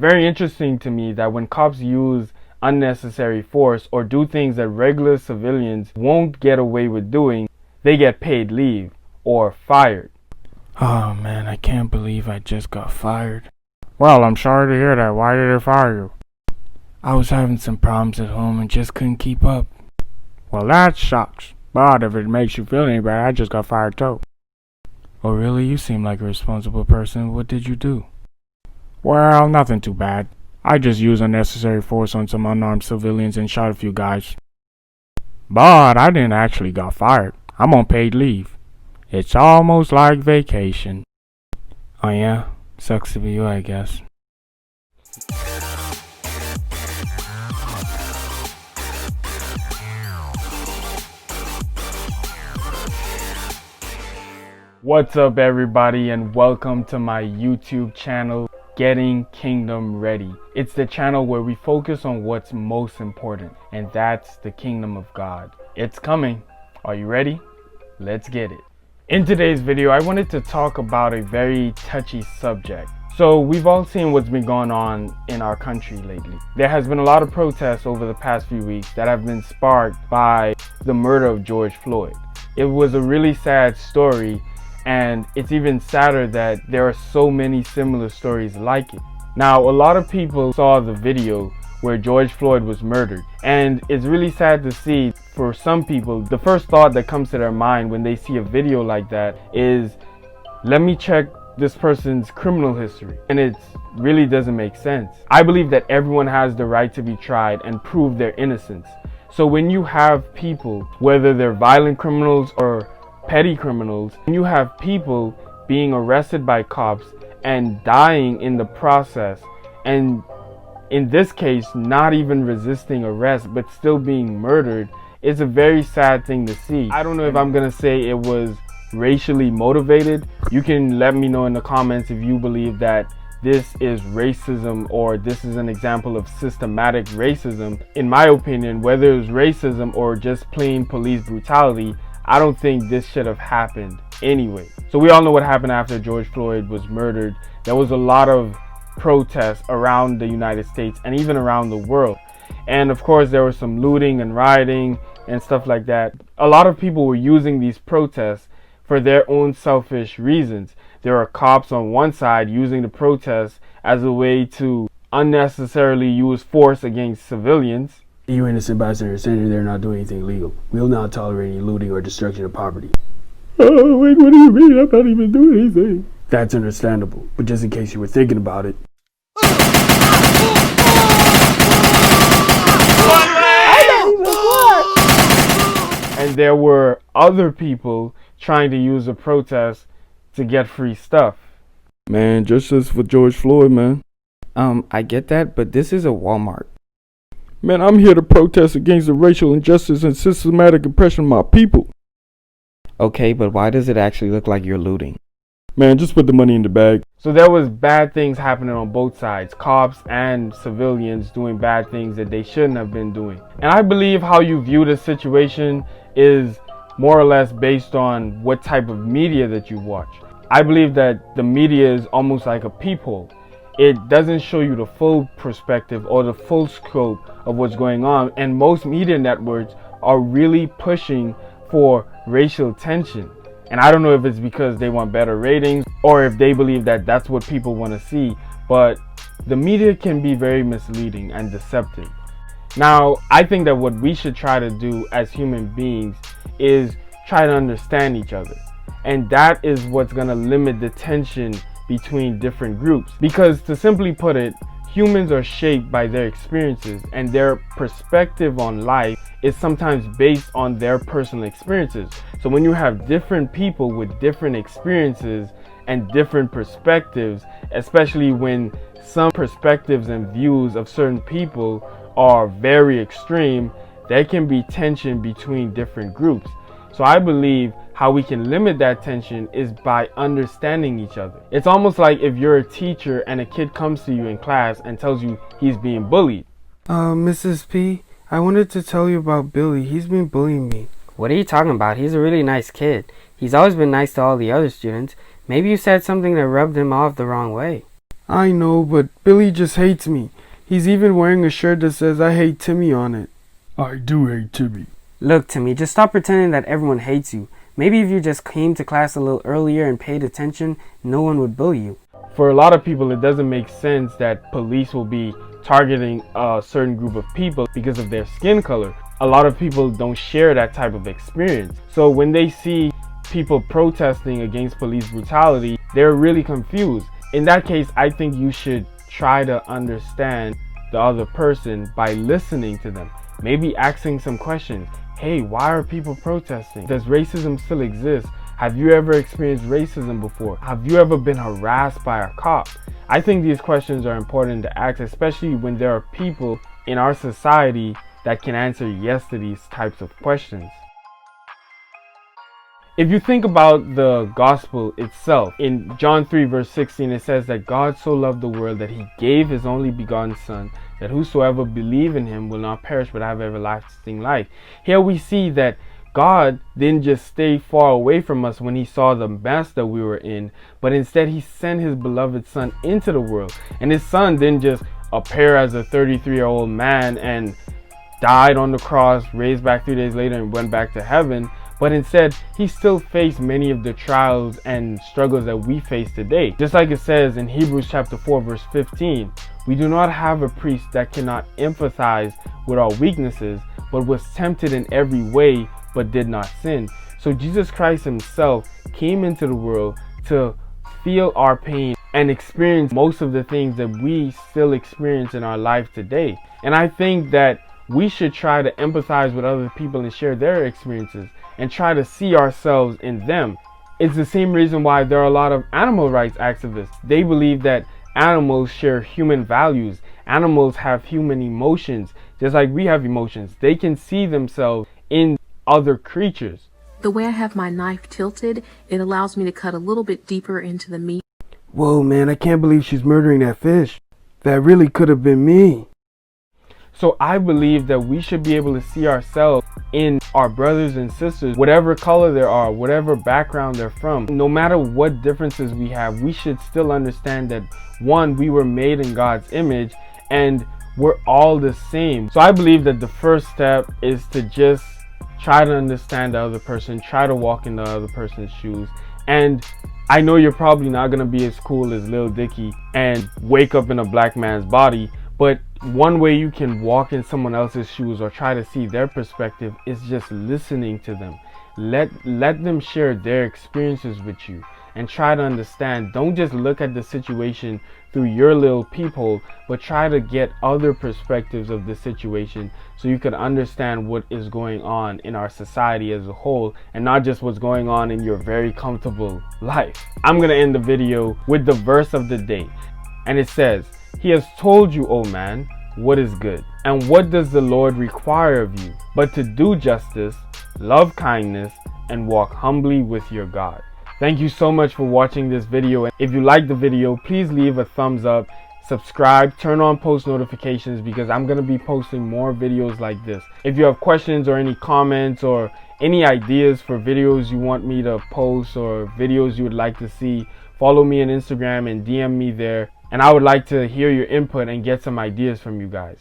Very interesting to me that when cops use unnecessary force or do things that regular civilians won't get away with doing, they get paid leave or fired. Oh man, I can't believe I just got fired. Well, I'm sorry to hear that. Why did they fire you? I was having some problems at home and just couldn't keep up. Well, that sucks. But if it makes you feel any better, I just got fired too. Oh really? You seem like a responsible person. What did you do? Well, nothing too bad. I just used unnecessary force on some unarmed civilians and shot a few guys. But I didn't actually got fired. I'm on paid leave. It's almost like vacation. Oh yeah? Sucks to be you, I guess. What's up everybody, and welcome to my YouTube channel, Getting Kingdom Ready. It's the channel where we focus on what's most important, and that's the kingdom of God. It's coming. Are you ready? Let's get it. In today's video, I wanted to talk about a very touchy subject. So we've all seen what's been going on in our country lately. There has been a lot of protests over the past few weeks that have been sparked by the murder of George Floyd. It was a really sad story, and it's even sadder that there are so many similar stories like it. Now, a lot of people saw the video where George Floyd was murdered, and it's really sad to see. For some people, the first thought that comes to their mind when they see a video like that is, let me check this person's criminal history, and it really doesn't make sense. I believe that everyone has the right to be tried and prove their innocence. So when you have people, whether they're violent criminals or petty criminals, when you have people being arrested by cops and dying in the process, and in this case not even resisting arrest but still being murdered, it's a very sad thing to see. I don't know if I'm gonna say it was racially motivated. You can let me know in the comments if you believe that this is racism or this is an example of systematic racism. In my opinion, whether it was racism or just plain police brutality, I don't think this should have happened anyway. So we all know what happened after George Floyd was murdered. There was a lot of protests around the United States and even around the world. And of course there was some looting and rioting and stuff like that. A lot of people were using these protests for their own selfish reasons. There are cops on one side using the protests as a way to unnecessarily use force against civilians. You innocent bystanders standing there not doing anything illegal. We will not tolerate any looting or destruction of property. Oh, wait, what do you mean? I'm not even doing anything. That's understandable, but just in case you were thinking about it. And there were other people trying to use the protest to get free stuff. Man, justice for George Floyd, man. I get that, but this is a Walmart. Man, I'm here to protest against the racial injustice and systematic oppression of my people. Okay, but why does it actually look like you're looting? Man, just put the money in the bag. So there was bad things happening on both sides, cops and civilians doing bad things that they shouldn't have been doing. And I believe how you view the situation is more or less based on what type of media that you watch. I believe that the media is almost like a peephole. It doesn't show you the full perspective or the full scope of what's going on, and most media networks are really pushing for racial tension. And I don't know if it's because they want better ratings or if they believe that that's what people want to see, but the media can be very misleading and deceptive. Now, I think that what we should try to do as human beings is try to understand each other, and that is what's going to limit the tension between different groups. Because to simply put it, humans are shaped by their experiences, and their perspective on life is sometimes based on their personal experiences. So when you have different people with different experiences and different perspectives, especially when some perspectives and views of certain people are very extreme, there can be tension between different groups. So I believe how we can limit that tension is by understanding each other. It's almost like if you're a teacher and a kid comes to you in class and tells you he's being bullied. Mrs. P, I wanted to tell you about Billy. He's been bullying me. What are you talking about? He's a really nice kid. He's always been nice to all the other students. Maybe you said something that rubbed him off the wrong way. I know, but Billy just hates me. He's even wearing a shirt that says I hate Timmy on it. I do hate Timmy. Look, Timmy, just stop pretending that everyone hates you. Maybe if you just came to class a little earlier and paid attention, no one would bully you. For a lot of people, it doesn't make sense that police will be targeting a certain group of people because of their skin color. A lot of people don't share that type of experience. So when they see people protesting against police brutality, they're really confused. In that case, I think you should try to understand the other person by listening to them. Maybe asking some questions. Hey, why are people protesting? Does racism still exist? Have you ever experienced racism before? Have you ever been harassed by a cop? I think these questions are important to ask, especially when there are people in our society that can answer yes to these types of questions. If you think about the gospel itself, in John 3 verse 16, it says that God so loved the world that he gave his only begotten son, that whosoever believe in him will not perish but have everlasting life. Here we see that God didn't just stay far away from us when he saw the mess that we were in, but instead he sent his beloved son into the world. And his son didn't just appear as a 33-year-old man and died on the cross, raised back 3 days later and went back to heaven. But instead, he still faced many of the trials and struggles that we face today. Just like it says in Hebrews chapter 4 verse 15, we do not have a priest that cannot empathize with our weaknesses, but was tempted in every way, but did not sin. So Jesus Christ himself came into the world to feel our pain and experience most of the things that we still experience in our life today. And I think that we should try to empathize with other people and share their experiences and try to see ourselves in them. It's the same reason why there are a lot of animal rights activists. They believe that animals share human values. Animals have human emotions, just like we have emotions. They can see themselves in other creatures. The way I have my knife tilted, it allows me to cut a little bit deeper into the meat. Whoa, man, I can't believe she's murdering that fish. That really could have been me. So I believe that we should be able to see ourselves in our brothers and sisters, whatever color they are, whatever background they're from. No matter what differences we have, we should still understand that, one, we were made in God's image and we're all the same. So I believe that the first step is to just try to understand the other person, try to walk in the other person's shoes. And I know you're probably not going to be as cool as Lil Dicky and wake up in a black man's body, but one way you can walk in someone else's shoes or try to see their perspective is just listening to them. Let them share their experiences with you and try to understand. Don't just look at the situation through your little peephole, but try to get other perspectives of the situation so you can understand what is going on in our society as a whole and not just what's going on in your very comfortable life. I'm going to end the video with the verse of the day, and it says, "He has told you, O man, what is good. And what does the Lord require of you? But to do justice, love kindness, and walk humbly with your God." Thank you so much for watching this video. If you liked the video, please leave a thumbs up, subscribe, turn on post notifications because I'm going to be posting more videos like this. If you have questions or any comments or any ideas for videos you want me to post or videos you would like to see, follow me on Instagram and DM me there. And I would like to hear your input and get some ideas from you guys.